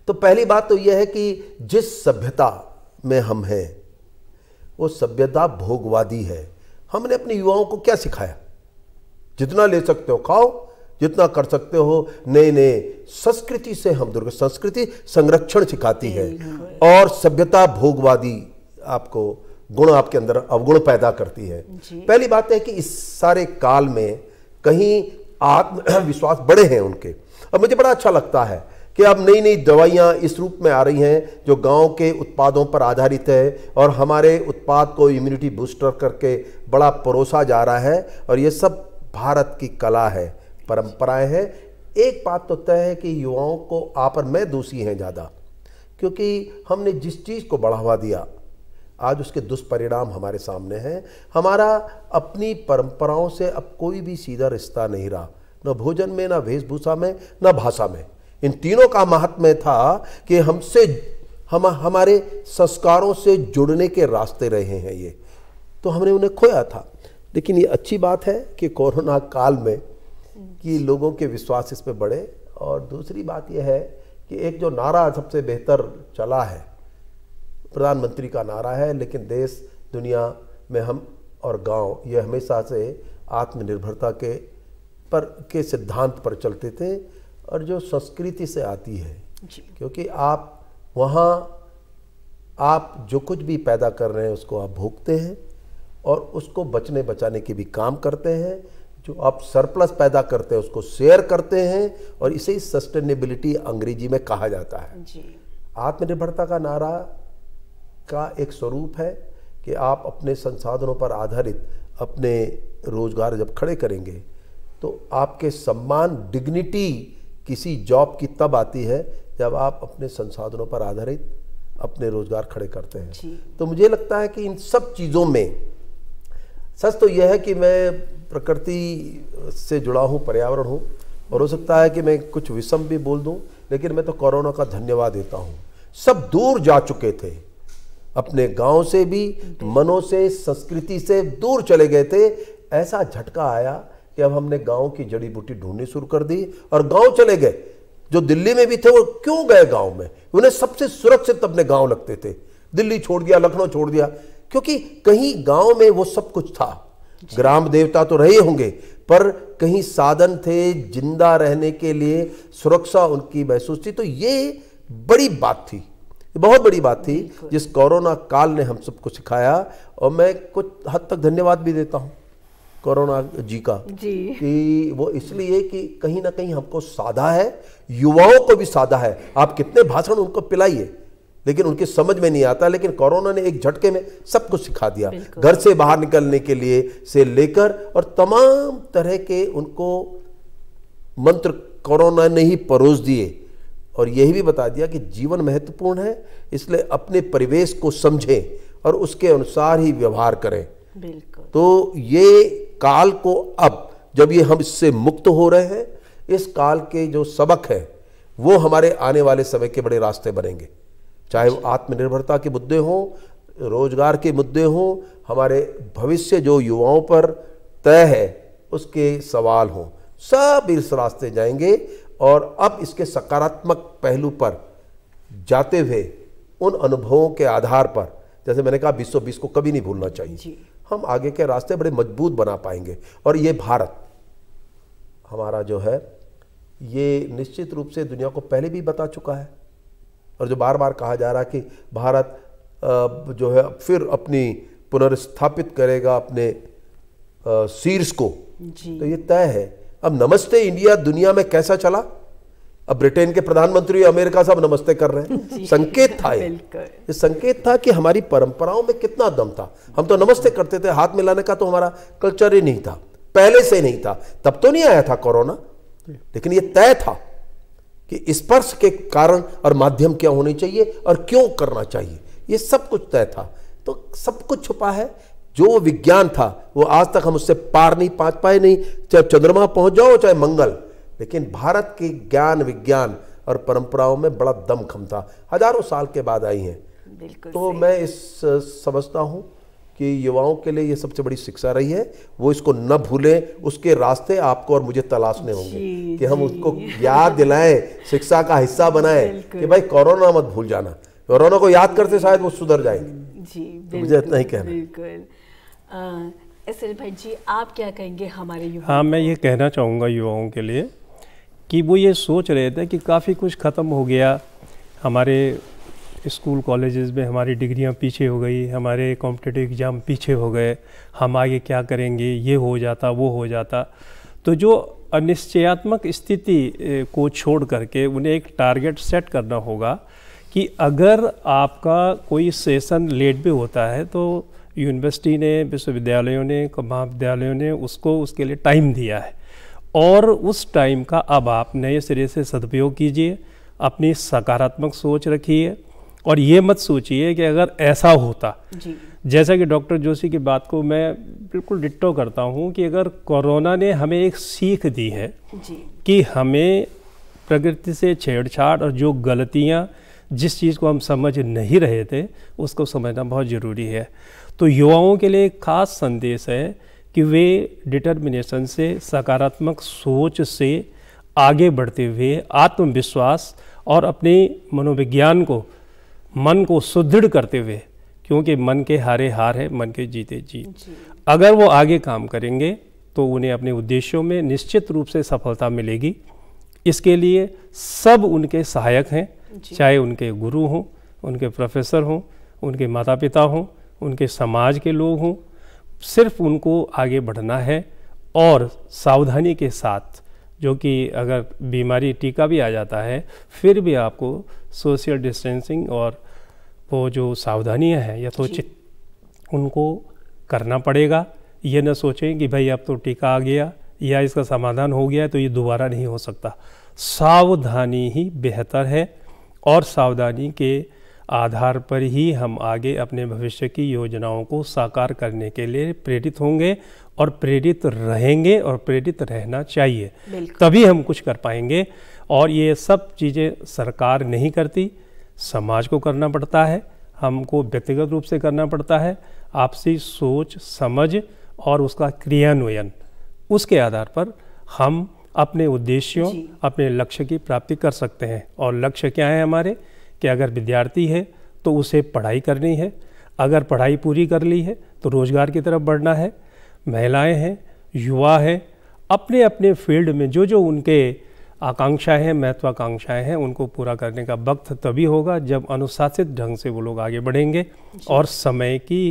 तो पहली बात तो यह है कि जिस सभ्यता में हम हैं वो सभ्यता भोगवादी है। हमने अपने युवाओं को क्या सिखाया? जितना ले सकते हो खाओ, जितना कर सकते हो नए नए संस्कृति से हम दूर। संस्कृति संरक्षण सिखाती है और सभ्यता भोगवादी आपको गुण, आपके अंदर अवगुण पैदा करती है। पहली बात है कि इस सारे काल में कहीं आत्मविश्वास बड़े हैं उनके। और मुझे बड़ा अच्छा लगता है कि अब नई नई दवाइयाँ इस रूप में आ रही हैं जो गांव के उत्पादों पर आधारित है और हमारे उत्पाद को इम्यूनिटी बूस्टर करके बड़ा परोसा जा रहा है। और ये सब भारत की कला है, परंपराएं हैं। एक बात तो तय है कि युवाओं को आप और मैं दोषी हैं ज़्यादा, क्योंकि हमने जिस चीज़ को बढ़ावा दिया आज उसके दुष्परिणाम हमारे सामने हैं। हमारा अपनी परंपराओं से अब कोई भी सीधा रिश्ता नहीं रहा, न भोजन में, न वेशभूषा में, न भाषा में। इन तीनों का महात्म्य था कि हमसे हमारे संस्कारों से जुड़ने के रास्ते रहे हैं ये, तो हमने उन्हें खोया था। लेकिन ये अच्छी बात है कि कोरोना काल में कि लोगों के विश्वास इस पे बढ़े। और दूसरी बात यह है कि एक जो नारा सबसे बेहतर चला है, प्रधानमंत्री का नारा है, लेकिन देश दुनिया में हम और गांव ये हमेशा से आत्मनिर्भरता के सिद्धांत पर चलते थे और जो संस्कृति से आती है, क्योंकि आप वहाँ आप जो कुछ भी पैदा कर रहे हैं उसको आप भोगते हैं और उसको बचने बचाने की भी काम करते हैं। जो आप सरप्लस पैदा करते हैं उसको शेयर करते हैं और इसे सस्टेनेबिलिटी अंग्रेजी में कहा जाता है। आत्मनिर्भरता का नारा का एक स्वरूप है कि आप अपने संसाधनों पर आधारित अपने रोजगार जब खड़े करेंगे तो आपके सम्मान, डिग्निटी किसी जॉब की तब आती है जब आप अपने संसाधनों पर आधारित अपने रोजगार खड़े करते हैं। तो मुझे लगता है कि इन सब चीज़ों में सच तो यह है कि मैं प्रकृति से जुड़ा हूँ, पर्यावरण हूँ, और हो सकता है कि मैं कुछ विषम भी बोल दूँ, लेकिन मैं तो कोरोना का धन्यवाद देता हूँ। सब दूर जा चुके थे, अपने गांव से भी, मनों से, संस्कृति से दूर चले गए थे। ऐसा झटका आया कि अब हमने गांव की जड़ी बूटी ढूंढनी शुरू कर दी और गांव चले गए। जो दिल्ली में भी थे वो क्यों गए गांव में? उन्हें सबसे सुरक्षित अपने गांव लगते थे। दिल्ली छोड़ दिया, लखनऊ छोड़ दिया, क्योंकि कहीं गांव में वो सब कुछ था। ग्राम देवता तो रहे होंगे पर कहीं साधन थे जिंदा रहने के लिए, सुरक्षा उनकी महसूस थी। तो ये बड़ी बात थी, बहुत बड़ी बात थी जिस कोरोना काल ने हम सबको सिखाया। और मैं कुछ हद तक धन्यवाद भी देता हूँ कोरोना जी का कि वो इसलिए कि कहीं ना कहीं हमको साधा है, युवाओं को भी साधा है। आप कितने भाषण उनको पिलाइए लेकिन उनकी समझ में नहीं आता। लेकिन कोरोना ने एक झटके में सब कुछ सिखा दिया, घर से बाहर निकलने के लिए से लेकर, और तमाम तरह के उनको मंत्र कोरोना ने ही परोस दिए और यही भी बता दिया कि जीवन महत्वपूर्ण है, इसलिए अपने परिवेश को समझें और उसके अनुसार ही व्यवहार करें। बिल्कुल। तो ये काल को अब जब ये हम इससे मुक्त हो रहे हैं, इस काल के जो सबक है वो हमारे आने वाले समय के बड़े रास्ते बनेंगे, चाहे वो आत्मनिर्भरता के मुद्दे हों, रोजगार के मुद्दे हों, हमारे भविष्य जो युवाओं पर तय है उसके सवाल हों, सब इस रास्ते जाएंगे। और अब इसके सकारात्मक पहलू पर जाते हुए उन अनुभवों के आधार पर, जैसे मैंने कहा 2020 को कभी नहीं भूलना चाहिए, हम आगे के रास्ते बड़े मजबूत बना पाएंगे। और ये भारत हमारा जो है ये निश्चित रूप से दुनिया को पहले भी बता चुका है और जो बार बार कहा जा रहा है कि भारत जो है फिर अपनी पुनर्स्थापित करेगा अपने शीर्ष को, तो ये तय है। अब नमस्ते इंडिया दुनिया में कैसा चला, अब ब्रिटेन के प्रधानमंत्री अमेरिका सब नमस्ते कर रहे हैं, संकेत था ये संकेत था कि हमारी परंपराओं में कितना दम था। हम तो नमस्ते करते थे, हाथ मिलाने का तो हमारा कल्चर ही नहीं था, पहले से नहीं था, तब तो नहीं आया था कोरोना, लेकिन ये तय था कि स्पर्श के कारण और माध्यम क्या होने चाहिए और क्यों करना चाहिए, ये सब कुछ तय था। तो सब कुछ छुपा है, जो विज्ञान था वो आज तक हम उससे पार नहीं पहुंच पाए, नहीं चाहे चंद्रमा पहुंच जाओ चाहे मंगल, लेकिन भारत के ज्ञान विज्ञान और परंपराओं में बड़ा दमखम था, हजारों साल के बाद आई हैं। तो मैं इस समझता हूं कि युवाओं के लिए ये सबसे बड़ी शिक्षा रही है, वो इसको न भूलें, उसके रास्ते आपको और मुझे तलाशने होंगे कि हम उसको याद दिलाएं, शिक्षा का हिस्सा बनाएं कि भाई कोरोना मत भूल जाना, कोरोना को याद करते शायद वो सुधर जाएंगे। जी मुझे इतना ही कहना। बिल्कुल। एसएल भाई जी, आप क्या कहेंगे हमारे युवाओं? हाँ, मैं ये कहना चाहूँगा युवाओं के लिए कि वो ये सोच रहे थे कि काफ़ी कुछ ख़त्म हो गया, हमारे स्कूल कॉलेजेस में हमारी डिग्रियां पीछे हो गई, हमारे कॉम्पिटिटिव एग्ज़ाम पीछे हो गए, हम आगे क्या करेंगे, ये हो जाता वो हो जाता। तो जो अनिश्चयात्मक स्थिति को छोड़ करके उन्हें एक टारगेट सेट करना होगा कि अगर आपका कोई सेशन लेट भी होता है तो यूनिवर्सिटी ने, विश्वविद्यालयों ने, महाविद्यालयों ने उसको उसके लिए टाइम दिया है, और उस टाइम का अब आप नए सिरे से सदुपयोग कीजिए, अपनी सकारात्मक सोच रखिए और ये मत सोचिए कि अगर ऐसा होता जी। जैसा कि डॉक्टर जोशी की बात को मैं बिल्कुल डिट्टो करता हूँ कि अगर कोरोना ने हमें एक सीख दी है जी। कि हमें प्रकृति से छेड़छाड़ और जो गलतियाँ, जिस चीज़ को हम समझ नहीं रहे थे उसको समझना बहुत ज़रूरी है। तो युवाओं के लिए एक खास संदेश है कि वे डिटर्मिनेशन से, सकारात्मक सोच से आगे बढ़ते हुए आत्मविश्वास और अपने मनोविज्ञान को, मन को सुदृढ़ करते हुए, क्योंकि मन के हारे हार है, मन के जीते जीत, अगर वो आगे काम करेंगे तो उन्हें अपने उद्देश्यों में निश्चित रूप से सफलता मिलेगी। इसके लिए सब उनके सहायक हैं, चाहे उनके गुरु हों, उनके प्रोफेसर हों, उनके माता पिता हों, उनके समाज के लोग हों, सिर्फ उनको आगे बढ़ना है और सावधानी के साथ, जो कि अगर बीमारी टीका भी आ जाता है फिर भी आपको सोशल डिस्टेंसिंग और वो जो सावधानियां हैं यथोचित उनको करना पड़ेगा। ये न सोचें कि भाई अब तो टीका आ गया या इसका समाधान हो गया तो ये दोबारा नहीं हो सकता। सावधानी ही बेहतर है और सावधानी के आधार पर ही हम आगे अपने भविष्य की योजनाओं को साकार करने के लिए प्रेरित होंगे और प्रेरित रहेंगे और प्रेरित रहना चाहिए, तभी हम कुछ कर पाएंगे। और ये सब चीज़ें सरकार नहीं करती, समाज को करना पड़ता है, हमको व्यक्तिगत रूप से करना पड़ता है। आपसी सोच समझ और उसका क्रियान्वयन, उसके आधार पर हम अपने उद्देश्यों, अपने लक्ष्य की प्राप्ति कर सकते हैं। और लक्ष्य क्या है हमारे, कि अगर विद्यार्थी है तो उसे पढ़ाई करनी है, अगर पढ़ाई पूरी कर ली है तो रोज़गार की तरफ बढ़ना है। महिलाएं हैं, युवा हैं, अपने अपने फील्ड में जो जो उनके आकांक्षाएं हैं, महत्वाकांक्षाएं हैं, उनको पूरा करने का वक्त तभी होगा जब अनुशासित ढंग से वो लोग आगे बढ़ेंगे और समय की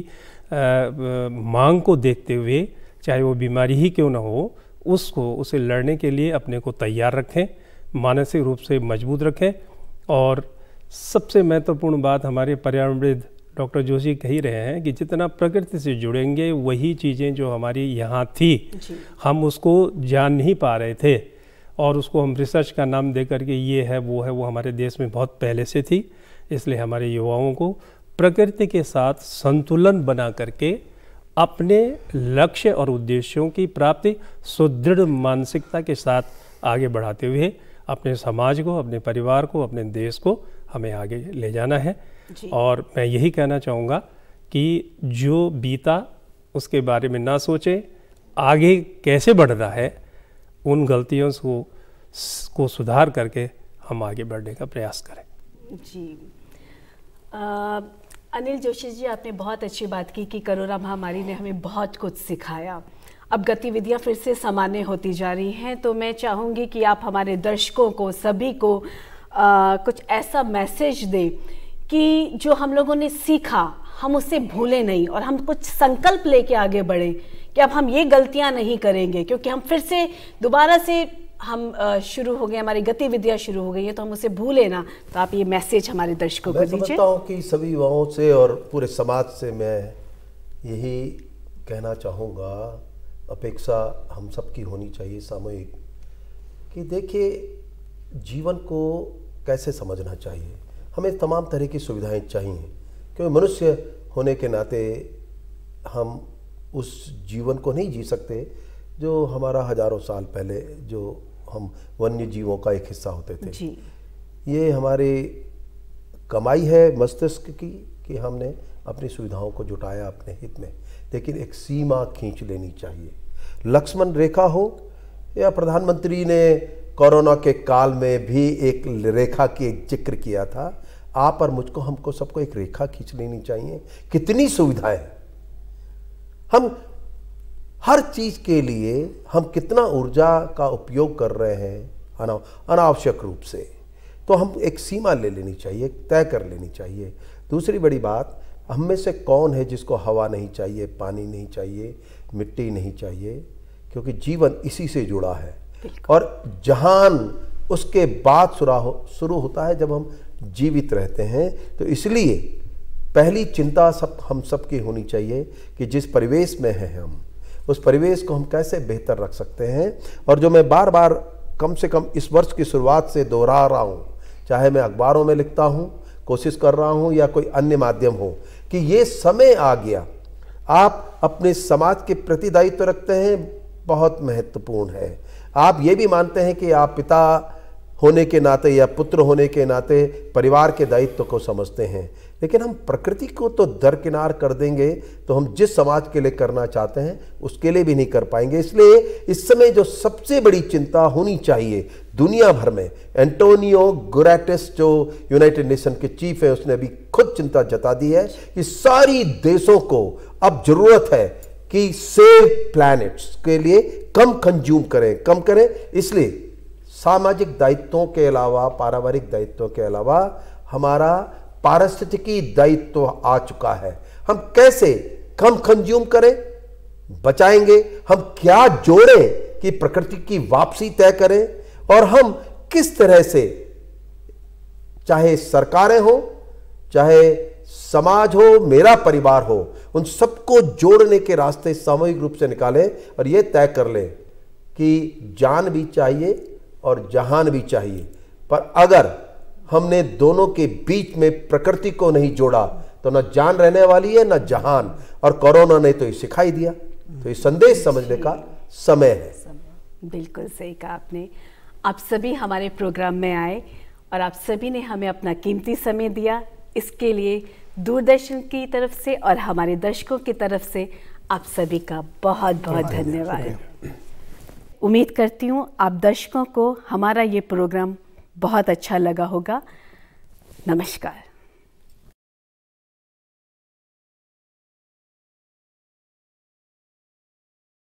मांग को देखते हुए, चाहे वो बीमारी ही क्यों ना हो, उसे लड़ने के लिए अपने को तैयार रखें, मानसिक रूप से मजबूत रखें। और सबसे महत्वपूर्ण बात हमारे पर्यावरणविद डॉक्टर जोशी कह ही रहे हैं कि जितना प्रकृति से जुड़ेंगे वही चीज़ें जो हमारी यहाँ थी हम उसको जान नहीं पा रहे थे और उसको हम रिसर्च का नाम दे करके ये है वो हमारे देश में बहुत पहले से थी। इसलिए हमारे युवाओं को प्रकृति के साथ संतुलन बना करके अपने लक्ष्य और उद्देश्यों की प्राप्ति सुदृढ़ मानसिकता के साथ आगे बढ़ाते हुए अपने समाज को, अपने परिवार को, अपने देश को हमें आगे ले जाना है। और मैं यही कहना चाहूँगा कि जो बीता उसके बारे में ना सोचें, आगे कैसे बढ़ना है, उन गलतियों को सुधार करके हम आगे बढ़ने का प्रयास करें। जी अनिल जोशी जी, आपने बहुत अच्छी बात की कि कोरोना महामारी ने हमें बहुत कुछ सिखाया। अब गतिविधियां फिर से सामान्य होती जा रही हैं, तो मैं चाहूँगी कि आप हमारे दर्शकों को, सभी को कुछ ऐसा मैसेज दे कि जो हम लोगों ने सीखा हम उससे भूले नहीं, और हम कुछ संकल्प लेके आगे बढ़े कि अब हम ये गलतियां नहीं करेंगे, क्योंकि हम फिर से दोबारा से हम शुरू हो गए, हमारी गतिविधियां शुरू हो गई है, तो हम उसे भूले ना। तो आप ये मैसेज हमारे दर्शकों को दीजिए। मैं समझता हूँ कि सभी युवाओं से और पूरे समाज से मैं यही कहना चाहूँगा, अपेक्षा हम सबकी होनी चाहिए सामूहिक, कि देखिए जीवन को कैसे समझना चाहिए। हमें तमाम तरह की सुविधाएं चाहिए, क्योंकि मनुष्य होने के नाते हम उस जीवन को नहीं जी सकते जो हमारा हजारों साल पहले जो हम वन्य जीवों का एक हिस्सा होते थे जी। ये हमारी कमाई है मस्तिष्क की कि हमने अपनी सुविधाओं को जुटाया अपने हित में, लेकिन एक सीमा खींच लेनी चाहिए। लक्ष्मण रेखा हो या प्रधानमंत्री ने कोरोना के काल में भी एक रेखा की एक जिक्र किया था, आप और मुझको हमको सबको एक रेखा खींच लेनी चाहिए। कितनी सुविधाएं, हम हर चीज के लिए हम कितना ऊर्जा का उपयोग कर रहे हैं अनावश्यक रूप से, तो हम एक सीमा ले लेनी चाहिए, तय कर लेनी चाहिए। दूसरी बड़ी बात, हम में से कौन है जिसको हवा नहीं चाहिए, पानी नहीं चाहिए, मिट्टी नहीं चाहिए, क्योंकि जीवन इसी से जुड़ा है। और जहान उसके बाद शुरू होता है जब हम जीवित रहते हैं। तो इसलिए पहली चिंता हम सबकी होनी चाहिए कि जिस परिवेश में हैं हम, उस परिवेश को हम कैसे बेहतर रख सकते हैं। और जो मैं बार बार कम से कम इस वर्ष की शुरुआत से दोहरा रहा हूँ, चाहे मैं अखबारों में लिखता हूँ, कोशिश कर रहा हूँ, या कोई अन्य माध्यम हो, कि ये समय आ गया, आप अपने समाज के प्रति दायित्व रखते हैं, बहुत महत्वपूर्ण है। आप ये भी मानते हैं कि आप पिता होने के नाते या पुत्र होने के नाते परिवार के दायित्व को समझते हैं, लेकिन हम प्रकृति को तो दरकिनार कर देंगे तो हम जिस समाज के लिए करना चाहते हैं उसके लिए भी नहीं कर पाएंगे। इसलिए इस समय जो सबसे बड़ी चिंता होनी चाहिए दुनिया भर में, एंटोनियो गुटेरेस जो यूनाइटेड नेशन के चीफ है, उसने अभी खुद चिंता जता दी है कि सारी देशों को अब जरूरत है कि सेव प्लैनेट्स के लिए कम कंज्यूम करें, कम करें। इसलिए सामाजिक दायित्वों के अलावा, पारिवारिक दायित्वों के अलावा हमारा पारिस्थितिकी दायित्व आ चुका है। हम कैसे कम कंज्यूम करें, बचाएंगे, हम क्या जोड़ें कि प्रकृति की वापसी तय करें, और हम किस तरह से, चाहे सरकारें हो, चाहे समाज हो, मेरा परिवार हो, उन सबको जोड़ने के रास्ते सामूहिक रूप से निकालें और यह तय कर लें कि जान भी चाहिए और जहान भी चाहिए। पर अगर हमने दोनों के बीच में प्रकृति को नहीं जोड़ा तो न जान रहने वाली है न जहान, और कोरोना ने तो ये सिखाई दिया। तो ये संदेश समझने का समय है। बिल्कुल सही कहा आपने। आप सभी हमारे प्रोग्राम में आए और आप सभी ने हमें अपना कीमती समय दिया। इसके लिए दूरदर्शन की तरफ से और हमारे दर्शकों की तरफ से आप सभी का बहुत बहुत धन्यवाद। उम्मीद करती हूँ आप दर्शकों को हमारा ये प्रोग्राम बहुत अच्छा लगा होगा। नमस्कार।